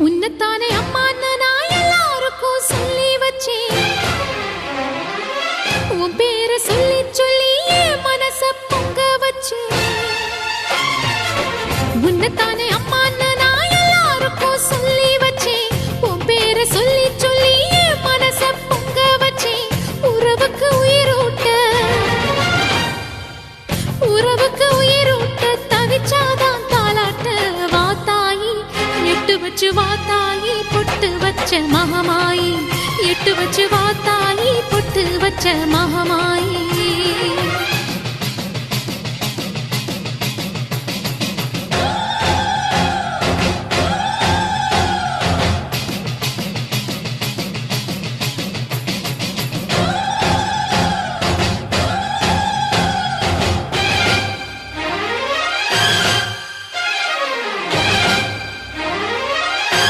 உன்னத்தானே அம்மான்னு நான் எல்லாருக்கும் சொல்லி வச்சேன். உன் பேரை சொல்லி சொல்லி என் மனச பொங்க வச்சேன். உன்னத்தானே அம்மான்னு நான் எல்லாருக்கும் சொல்லி வச்சேன். உன் பேரை சொல்லி சொல்லி என் மனச பொங்க வச்சேன். உறவுக்கு உயிரூட்ட தவிச்சாதான் தாலாட்ட வாத்தாயி எட்டு வச்சு வாத்தாயி பொட்டு வச்ச மகமாயி எட்டு வச்சு வாத்தாயி பொட்டு வச்ச மகமாயி